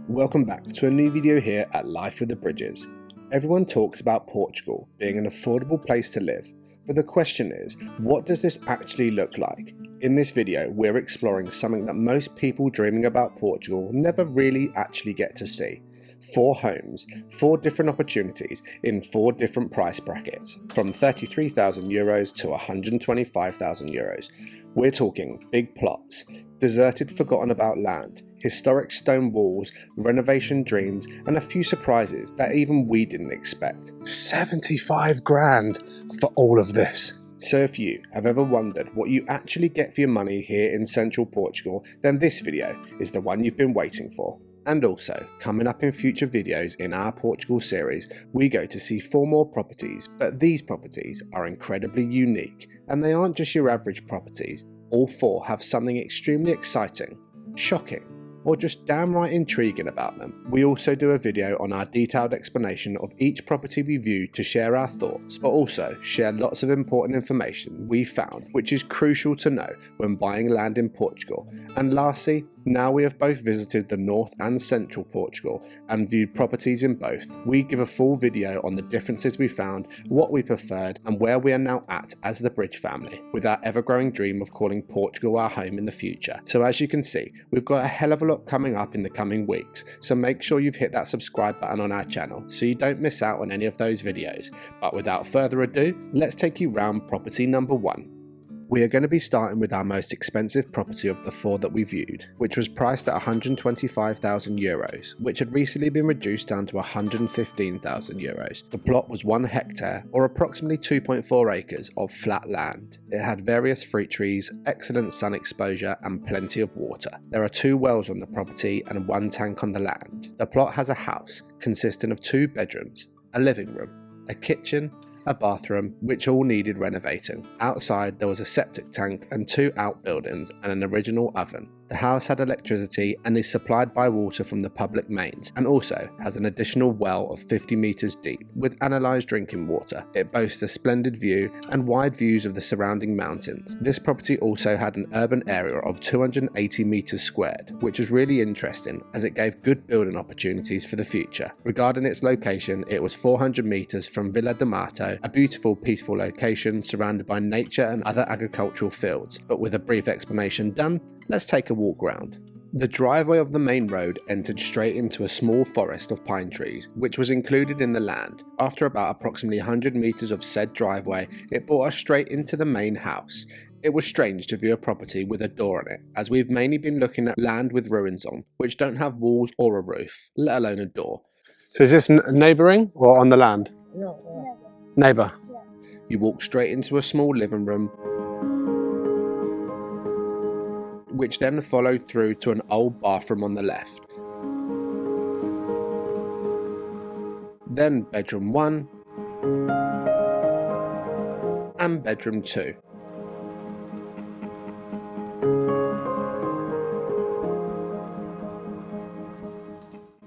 Welcome back to a new video here at Life with the Bridges. Everyone talks about Portugal being an affordable place to live, but the question is, what does this actually look like? In this video, we're exploring something that most people dreaming about Portugal never really actually get to see. 4 homes, 4 different opportunities in 4 different price brackets, from €33,000 to €125,000. We're talking big plots, deserted forgotten about land, historic stone walls, renovation dreams, and a few surprises that even we didn't expect. 75 grand for all of this. So if you have ever wondered what you actually get for your money here in Central Portugal, then this video is the one you've been waiting for. And also, coming up in future videos in our Portugal series, we go to see 4 more properties, but these properties are incredibly unique, and they aren't just your average properties. All 4 have something extremely exciting, shocking, or just downright intriguing about them. We also do a video on our detailed explanation of each property we viewed to share our thoughts, but also share lots of important information we found which is crucial to know when buying land in Portugal. And lastly, now we have both visited the North and Central Portugal and viewed properties in both, we give a full video on the differences we found, what we preferred, and where we are now at as the Bridge family, with our ever-growing dream of calling Portugal our home in the future. So as you can see, we've got a hell of a lot coming up in the coming weeks, so make sure you've hit that subscribe button on our channel so you don't miss out on any of those videos. But without further ado, let's take you round property number 1. We are going to be starting with our most expensive property of the 4 that we viewed, which was priced at €125,000, which had recently been reduced down to €115,000. The plot was 1 hectare, or approximately 2.4 acres of flat land. It had various fruit trees, excellent sun exposure, and plenty of water. There are 2 wells on the property and 1 tank on the land. The plot has a house consisting of 2 bedrooms, a living room, a kitchen, a bathroom, which all needed renovating. Outside there was a septic tank and 2 outbuildings and an original oven. The house had electricity and is supplied by water from the public mains, and also has an additional well of 50 metres deep with analysed drinking water. It boasts a splendid view and wide views of the surrounding mountains. This property also had an urban area of 280 metres squared, which was really interesting as it gave good building opportunities for the future. Regarding its location, it was 400 metres from Vila de Mato, a beautiful peaceful location surrounded by nature and other agricultural fields. But with a brief explanation done, let's take a walk round. The driveway of the main road entered straight into a small forest of pine trees, which was included in the land. After about approximately 100 metres of said driveway, it brought us straight into the main house. It was strange to view a property with a door on it, as we've mainly been looking at land with ruins on, which don't have walls or a roof, let alone a door. So is this neighbouring or on the land? No. Neighbour. Yeah. You walk straight into a small living room, which then followed through to an old bathroom on the left. Then bedroom 1 and bedroom 2.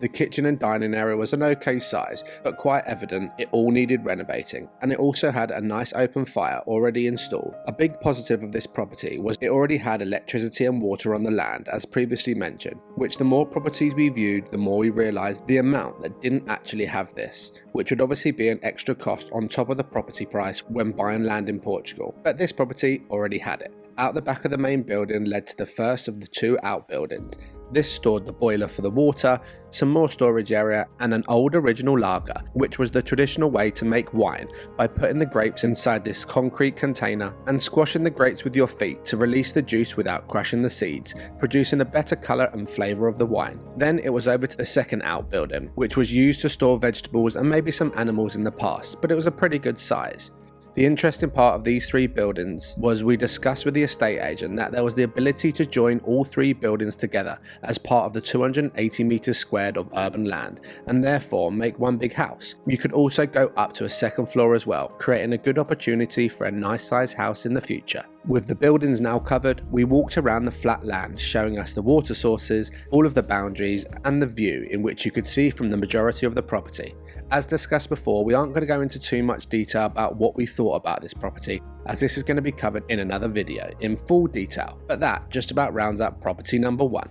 The kitchen and dining area was an okay size, but quite evident it all needed renovating, and it also had a nice open fire already installed. A big positive of this property was it already had electricity and water on the land, as previously mentioned, which the more properties we viewed, the more we realised the amount that didn't actually have this, which would obviously be an extra cost on top of the property price when buying land in Portugal, but this property already had it. Out the back of the main building led to the first of the 2 outbuildings. This stored the boiler for the water, some more storage area, and an old original lager, which was the traditional way to make wine by putting the grapes inside this concrete container and squashing the grapes with your feet to release the juice without crushing the seeds, producing a better colour and flavour of the wine. Then it was over to the second outbuilding, which was used to store vegetables and maybe some animals in the past, but it was a pretty good size. The interesting part of these 3 buildings was we discussed with the estate agent that there was the ability to join all 3 buildings together as part of the 280 metres squared of urban land, and therefore make one big house. You could also go up to a second floor as well, creating a good opportunity for a nice sized house in the future. With the buildings now covered, we walked around the flat land, showing us the water sources, all of the boundaries, and the view in which you could see from the majority of the property. As discussed before, we aren't going to go into too much detail about what we thought about this property, as this is going to be covered in another video in full detail, but that just about rounds up property number 1.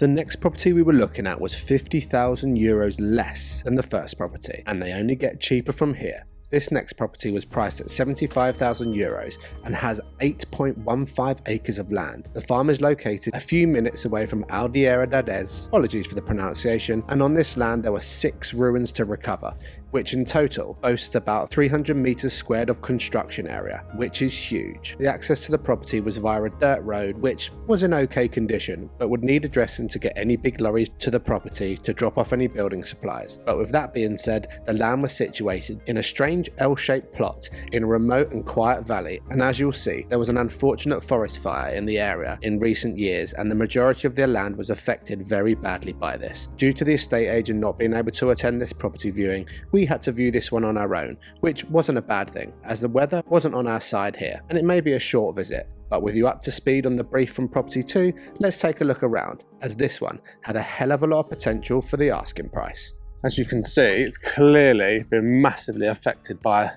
The next property we were looking at was 50,000 euros less than the first property, and they only get cheaper from here. This next property was priced at 75,000 euros and has 8.15 acres of land. The farm is located a few minutes away from Aldeia da Dez, apologies for the pronunciation, and on this land there were 6 ruins to recover, which in total boasts about 300 meters squared of construction area, which is huge. The access to the property was via a dirt road which was in okay condition, but would need addressing to get any big lorries to the property to drop off any building supplies. But with that being said, the land was situated in a strange L-shaped plot in a remote and quiet valley, and as you'll see, there was an unfortunate forest fire in the area in recent years, and the majority of their land was affected very badly by this. Due to the estate agent not being able to attend this property viewing, we had to view this one on our own, which wasn't a bad thing, as the weather wasn't on our side here, and it may be a short visit. But with you up to speed on the brief from property 2, let's take a look around, as this one had a hell of a lot of potential for the asking price. As you can see, it's clearly been massively affected by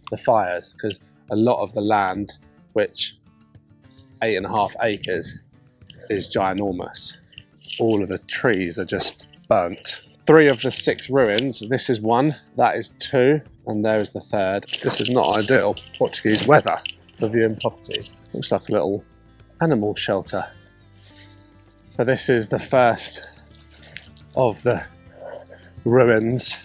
the fires, because a lot of the land, which 8.5 acres, is ginormous. All of the trees are just burnt. 3 of the 6 ruins, this is 1, that is 2, and there is the 3rd. This is not ideal Portuguese weather for viewing properties. Looks like a little animal shelter. But this is the first of the ruins.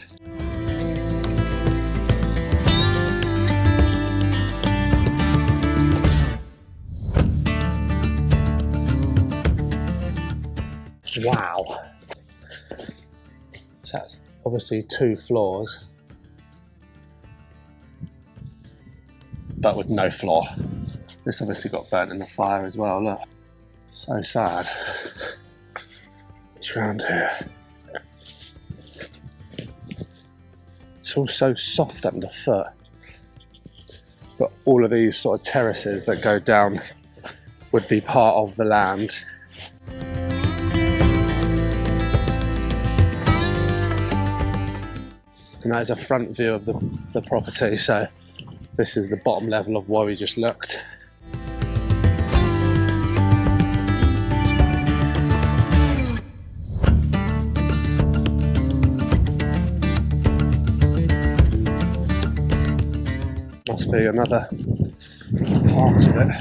Wow. So that's obviously 2 floors, but with no floor. This obviously got burnt in the fire as well, look. So sad. It's around here. It's all so soft underfoot. But all of these sort of terraces that go down would be part of the land. And that is a front view of the property, so this is the bottom level of where we just looked. Must be another part of it.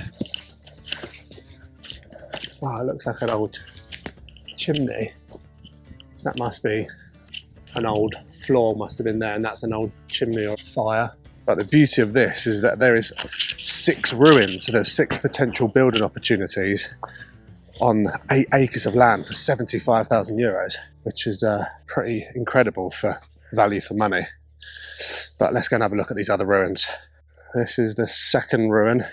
Wow, it looks like an old chimney. So that must be an old floor, must have been there, and that's an old chimney or fire. But the beauty of this is that there is 6 ruins, so there's 6 potential building opportunities on 8 acres of land for 75,000 euros, which is pretty incredible for value for money. But let's go and have a look at these other ruins. This is the 2nd ruin.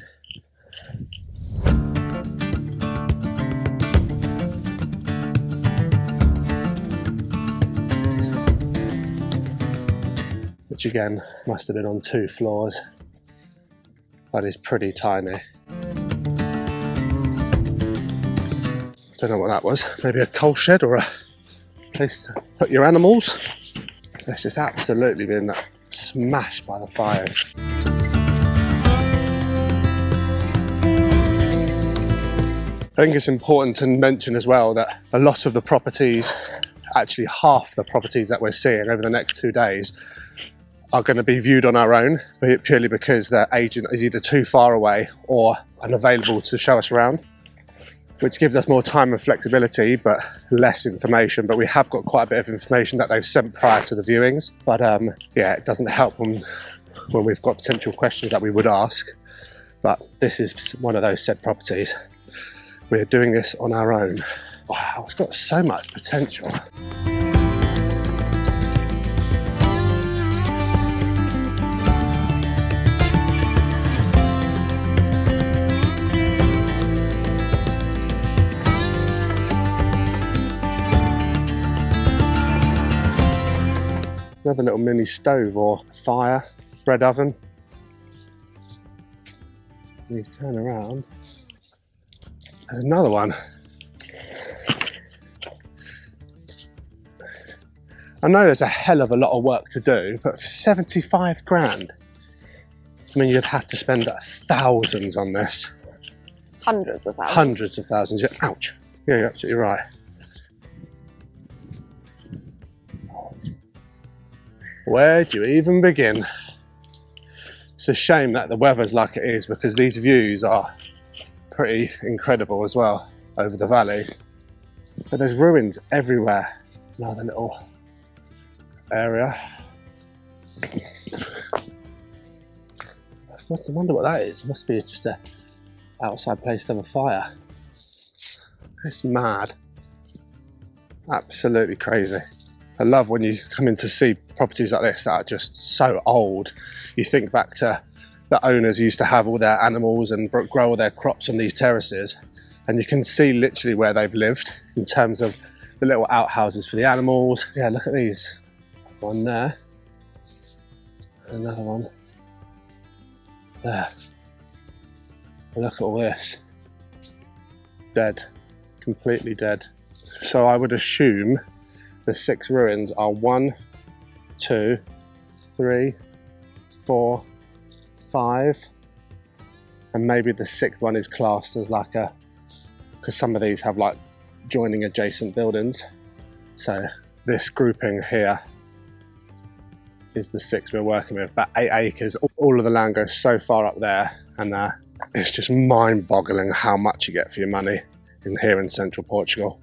Which again must have been on 2 floors, but is pretty tiny. Don't know what that was, maybe a coal shed or a place to put your animals. It's just absolutely been smashed by the fires. I think it's important to mention as well that a lot of the properties, actually half the properties that we're seeing over the next 2 days, are going to be viewed on our own, purely because their agent is either too far away or unavailable to show us around, which gives us more time and flexibility but less information. But we have got quite a bit of information that they've sent prior to the viewings. But yeah, it doesn't help when we've got potential questions that we would ask. But this is one of those said properties. We're doing this on our own. Wow, it's got so much potential. Another little mini stove or fire, bread oven. You turn around, there's another one. I know there's a hell of a lot of work to do, but for 75 grand, I mean, you'd have to spend thousands on this. Hundreds of thousands. Hundreds of thousands, yeah. Ouch. Yeah, you're absolutely right. Where do you even begin? It's a shame that the weather's like it is, because these views are pretty incredible as well over the valleys. But there's ruins everywhere. Another little area. I wonder what that is. Must be just a outside place to have a fire. It's mad. Absolutely crazy. I love when you come in to see properties like this that are just so old. You think back to the owners used to have all their animals and grow all their crops on these terraces, and you can see literally where they've lived in terms of the little outhouses for the animals. Yeah, look at these. One there. Another one there. Look at all this. Dead. Completely dead. So I would assume the 6 ruins are 1, 2, 3, 4, 5, and maybe the 6th one is classed as like a, because some of these have like joining adjacent buildings. So this grouping here is the 6 we're working with, about 8 acres. All of the land goes so far up there, and it's just mind-boggling how much you get for your money in here in Central Portugal.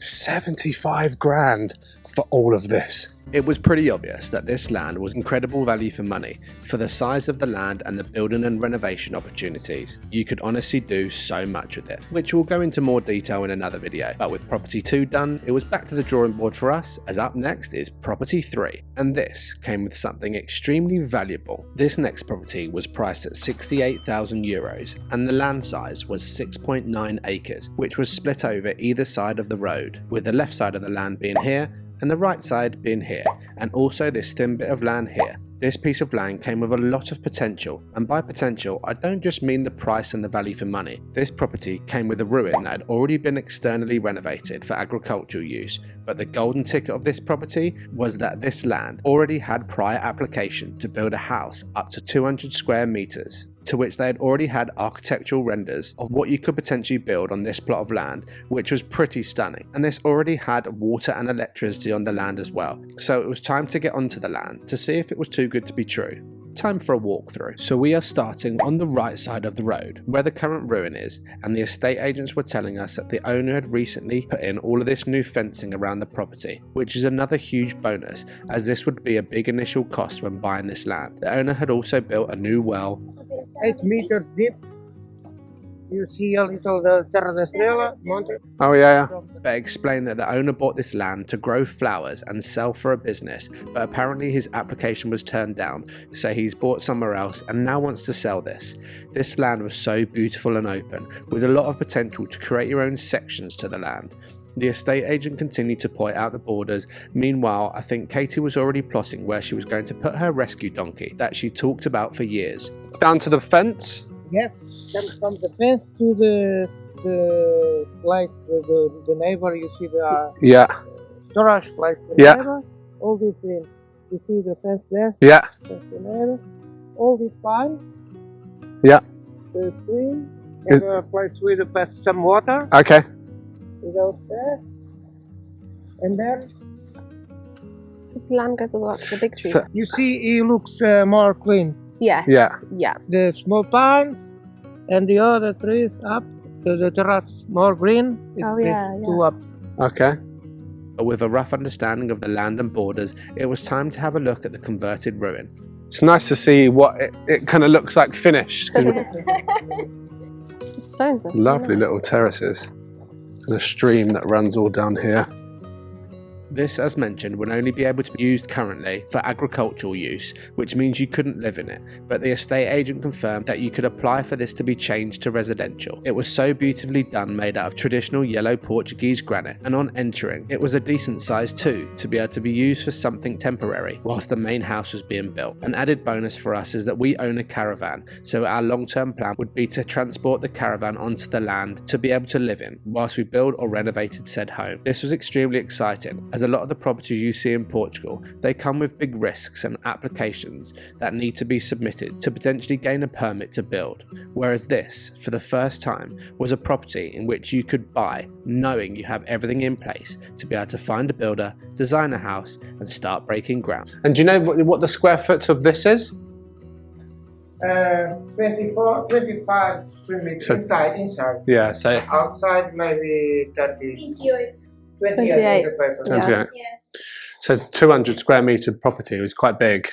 75 grand for all of this. It was pretty obvious that this land was incredible value for money. For the size of the land and the building and renovation opportunities, you could honestly do so much with it, which we'll go into more detail in another video. But with property 2 done, it was back to the drawing board for us, as up next is property 3. And this came with something extremely valuable. This next property was priced at €68,000 and the land size was 6.9 acres, which was split over either side of the road, with the left side of the land being here and the right side being here, and also this thin bit of land here. This piece of land came with a lot of potential, and by potential I don't just mean the price and the value for money. This property came with a ruin that had already been externally renovated for agricultural use, but the golden ticket of this property was that this land already had prior application to build a house up to 200 square meters, to which they had already had architectural renders of what you could potentially build on this plot of land, which was pretty stunning. And this already had water and electricity on the land as well. So it was time to get onto the land to see if it was too good to be true. Time for a walkthrough. So we are starting on the right side of the road, where the current ruin is, and the estate agents were telling us that the owner had recently put in all of this new fencing around the property, which is another huge bonus, as this would be a big initial cost when buying this land. The owner had also built a new well, 8 meters deep. You see a little the Serra da Estrela mountain. Oh yeah. but explained that the owner bought this land to grow flowers and sell for a business, but apparently his application was turned down, so he's bought somewhere else and now wants to sell this. This land was so beautiful and open, with a lot of potential to create your own sections to the land. The estate agent continued to point out the borders. Meanwhile, I think Katie was already plotting where she was going to put her rescue donkey that she talked about for years. Down to the fence? Yes, from the fence to the place, the neighbor, you see the storage place, the neighbor, all this green. You see the fence there? Yeah. That's the neighbor. All these pines. Yeah. The screen. And a place with some water. Okay. It goes there. And then its land goes all the way up to the big tree. So, you see it looks more clean. Yes. Yeah. The small pines and the other trees up to the terrace more green. It's two up. okay. With a rough understanding of the land and borders, it was time to have a look at the converted ruin. It's nice to see what it kind of looks like finished. The stones are so Lovely nice. little terraces. And a stream that runs all down here. This, as mentioned, would only be able to be used currently for agricultural use, which means you couldn't live in it, but the estate agent confirmed that you could apply for this to be changed to residential. It was so beautifully done, made out of traditional yellow Portuguese granite, and on entering, it was a decent size too, to be able to be used for something temporary, whilst the main house was being built. An added bonus for us is that we own a caravan, so our long-term plan would be to transport the caravan onto the land to be able to live in, whilst we build or renovated said home. This was extremely exciting, as a lot of the properties you see in Portugal, they come with big risks and applications that need to be submitted to potentially gain a permit to build, whereas this, for the first time, was a property in which you could buy knowing you have everything in place to be able to find a builder, design a house and start breaking ground. And do you know what the square foot of this is? 24, 25 square meters. So, inside. Yeah, so Outside maybe 30. 28. 28. Yeah. So 200 square metre property was quite big.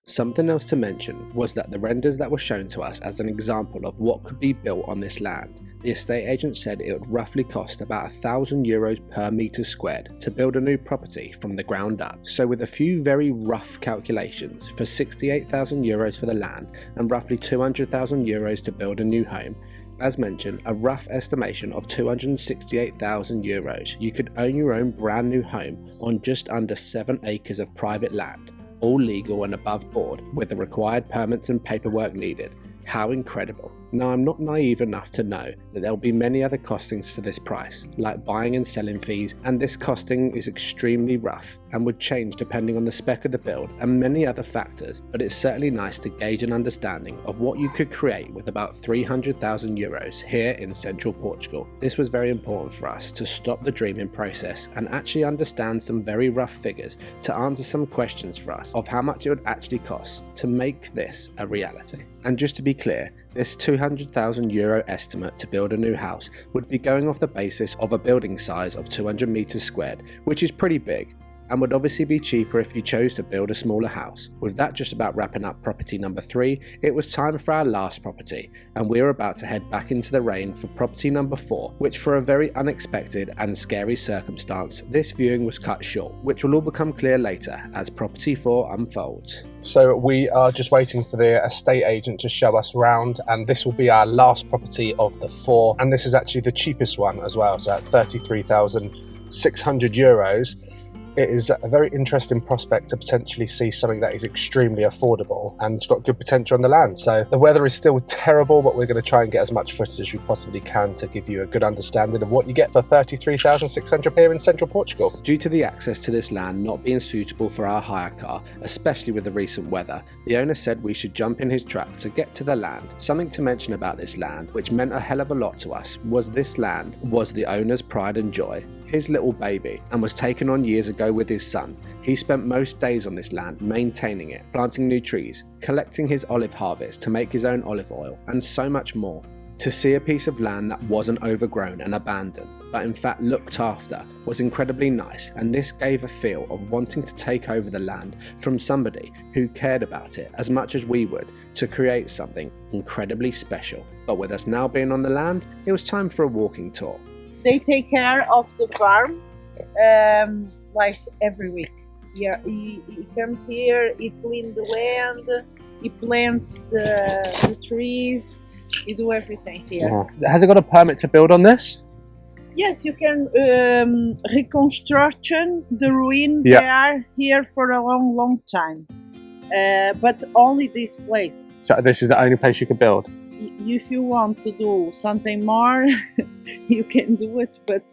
Something else to mention was that the renders that were shown to us as an example of what could be built on this land, the estate agent said it would roughly cost about €1,000 per metre squared to build a new property from the ground up. So with a few very rough calculations, for €68,000 for the land and roughly €200,000 to build a new home, as mentioned, a rough estimation of €268,000, you could own your own brand new home on just under 7 acres of private land, all legal and above board with the required permits and paperwork needed. How incredible. Now, I'm not naive enough to know that there will be many other costings to this price, like buying and selling fees, and this costing is extremely rough and would change depending on the spec of the build and many other factors, but it's certainly nice to gauge an understanding of what you could create with about €300,000 here in Central Portugal. This was very important for us to stop the dreaming process and actually understand some very rough figures to answer some questions for us of how much it would actually cost to make this a reality. And just to be clear, this €200,000 estimate to build a new house would be going off the basis of a building size of 200 metres squared, which is pretty big, and would obviously be cheaper if you chose to build a smaller house. With that just about wrapping up property number 3, it was time for our last property, and we are about to head back into the rain for property number 4, which for a very unexpected and scary circumstance, this viewing was cut short, which will all become clear later as property 4 unfolds. So we are just waiting for the estate agent to show us round, and this will be our last property of the 4, and this is actually the cheapest one as well, so at €33,600. It is a very interesting prospect to potentially see something that is extremely affordable and it's got good potential on the land. So the weather is still terrible, but we're going to try and get as much footage as we possibly can to give you a good understanding of what you get for €33,600 here in Central Portugal. Due to the access to this land not being suitable for our hire car, especially with the recent weather, the owner said we should jump in his truck to get to the land. Something to mention about this land, which meant a hell of a lot to us, was this land was the owner's pride and joy. His little baby, and was taken on years ago with his son. He spent most days on this land maintaining it, planting new trees, collecting his olive harvest to make his own olive oil, and so much more. To see a piece of land that wasn't overgrown and abandoned, but in fact looked after, was incredibly nice, and this gave a feel of wanting to take over the land from somebody who cared about it as much as we would to create something incredibly special. But with us now being on the land, it was time for a walking tour. They take care of the farm like every week. Yeah, he comes here, he cleans the land, he plants the trees, he do everything here. Has it got a permit to build on this? Yes, you can reconstruction the ruin. Yeah. They are here for a long time, but only this place. So this is the only place you could build? If you want to do something more, you can do it, but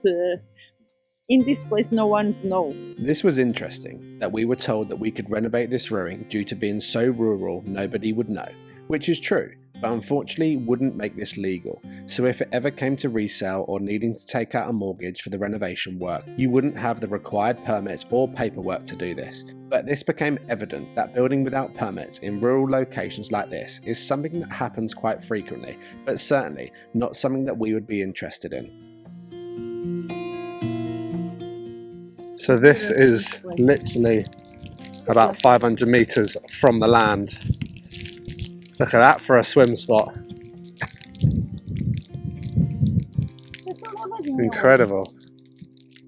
in this place no one's know. This was interesting, that we were told that we could renovate this ruin due to being so rural nobody would know, which is true, but unfortunately wouldn't make this legal. So if it ever came to resale or needing to take out a mortgage for the renovation work, you wouldn't have the required permits or paperwork to do this. But this became evident that building without permits in rural locations like this is something that happens quite frequently, but certainly not something that we would be interested in. So this is literally about 500 metres from the land. Look at that for a swim spot. Incredible.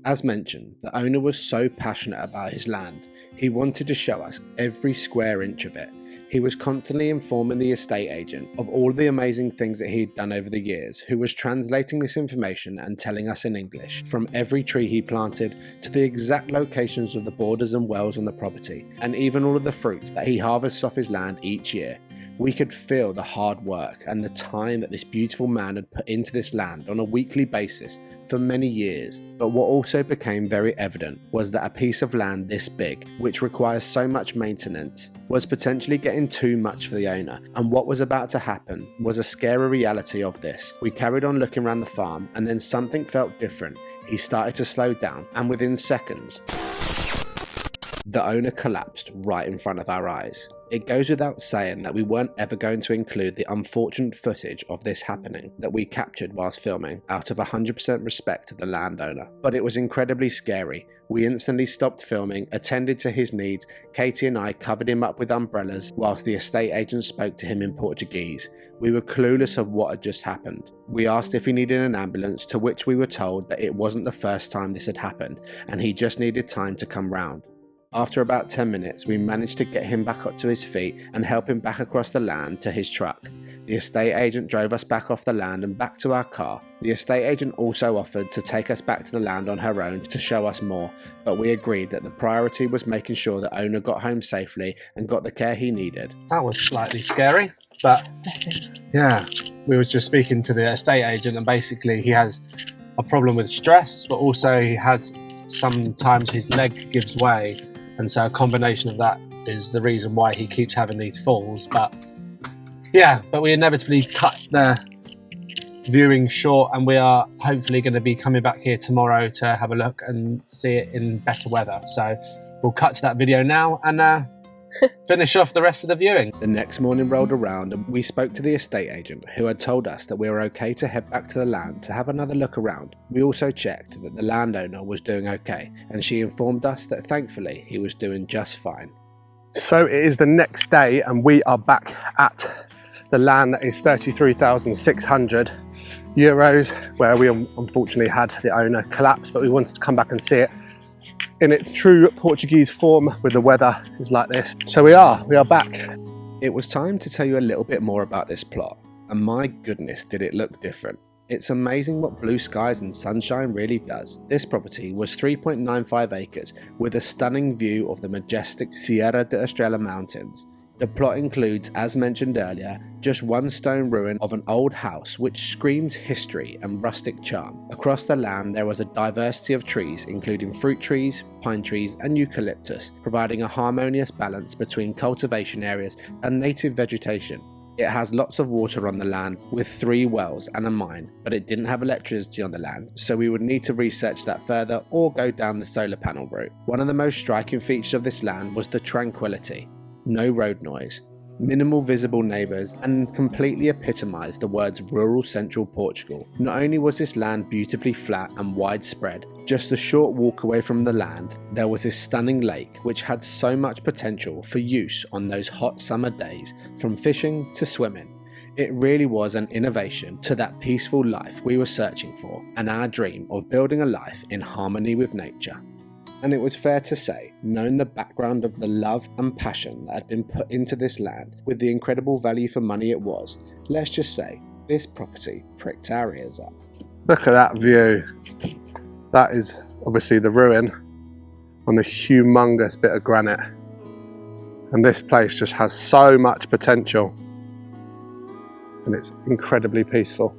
As mentioned, the owner was so passionate about his land. He wanted to show us every square inch of it. He was constantly informing the estate agent of all the amazing things that he'd done over the years, who was translating this information and telling us in English, from every tree he planted to the exact locations of the borders and wells on the property, and even all of the fruits that he harvests off his land each year. We could feel the hard work and the time that this beautiful man had put into this land on a weekly basis for many years. But what also became very evident was that a piece of land this big, which requires so much maintenance, was potentially getting too much for the owner, and what was about to happen was a scary reality of this. We carried on looking around the farm, and then something felt different. He started to slow down, and within seconds, the owner collapsed right in front of our eyes. It goes without saying that we weren't ever going to include the unfortunate footage of this happening that we captured whilst filming, out of 100% respect to the landowner. But it was incredibly scary. We instantly stopped filming, attended to his needs. Katie and I covered him up with umbrellas whilst the estate agent spoke to him in Portuguese. We were clueless of what had just happened. We asked if he needed an ambulance, to which we were told that it wasn't the first time this had happened and he just needed time to come round. After about 10 minutes, we managed to get him back up to his feet and help him back across the land to his truck. The estate agent drove us back off the land and back to our car. The estate agent also offered to take us back to the land on her own to show us more, but we agreed that the priority was making sure the owner got home safely and got the care he needed. That was slightly scary, but yeah, we was just speaking to the estate agent, and basically he has a problem with stress, but also he has sometimes his leg gives way. And so a combination of that is the reason why he keeps having these falls. But yeah, but we inevitably cut the viewing short, and we are hopefully going to be coming back here tomorrow to have a look and see it in better weather. So we'll cut to that video now and finish off the rest of the viewing. The next morning rolled around and we spoke to the estate agent, who had told us that we were okay to head back to the land to have another look around. We also checked that the landowner was doing okay, and she informed us that thankfully he was doing just fine. So it is the next day and we are back at the land that is 33,600 euros, where we unfortunately had the owner collapse, but we wanted to come back and see it in its true Portuguese form with the weather is like this. So we are back. It was time to tell you a little bit more about this plot, and my goodness did it look different. It's amazing what blue skies and sunshine really does. This property was 3.95 acres with a stunning view of the majestic Sierra de Estrella Mountains. The plot includes, as mentioned earlier, just one stone ruin of an old house which screams history and rustic charm. Across the land there was a diversity of trees, including fruit trees, pine trees and eucalyptus, providing a harmonious balance between cultivation areas and native vegetation. It has lots of water on the land with 3 wells and a mine, but it didn't have electricity on the land, so we would need to research that further or go down the solar panel route. One of the most striking features of this land was the tranquility. No road noise, minimal visible neighbours, and completely epitomised the words rural Central Portugal. Not only was this land beautifully flat and widespread, just a short walk away from the land there was this stunning lake which had so much potential for use on those hot summer days, from fishing to swimming. It really was an innovation to that peaceful life we were searching for, and our dream of building a life in harmony with nature. And it was fair to say, knowing the background of the love and passion that had been put into this land, with the incredible value for money it was, let's just say, this property pricked our ears up. Look at that view. That is obviously the ruin on the humongous bit of granite. And this place just has so much potential. And it's incredibly peaceful.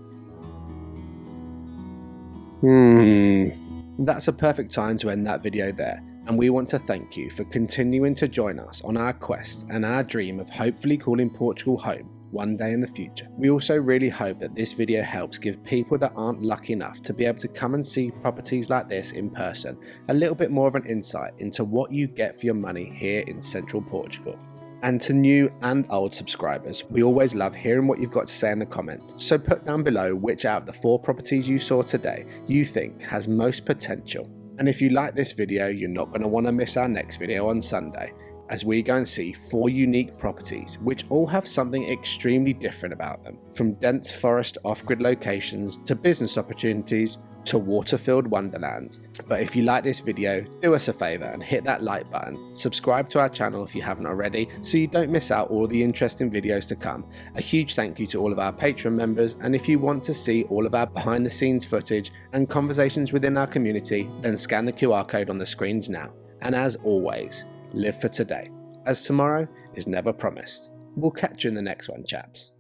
That's a perfect time to end that video there, and we want to thank you for continuing to join us on our quest and our dream of hopefully calling Portugal home one day in the future. We also really hope that this video helps give people that aren't lucky enough to be able to come and see properties like this in person a little bit more of an insight into what you get for your money here in Central Portugal. And to new and old subscribers, we always love hearing what you've got to say in the comments, so put down below which out of the 4 properties you saw today you think has most potential. And if you like this video, you're not going to want to miss our next video on Sunday, as we go and see 4 unique properties which all have something extremely different about them, from dense forest off-grid locations to business opportunities to water-filled wonderlands. But if you like this video, do us a favour and hit that like button, subscribe to our channel if you haven't already so you don't miss out all the interesting videos to come. A huge thank you to all of our Patreon members, and if you want to see all of our behind the scenes footage and conversations within our community, then scan the QR code on the screens now. And as always, live for today, as tomorrow is never promised. We'll catch you in the next one, chaps.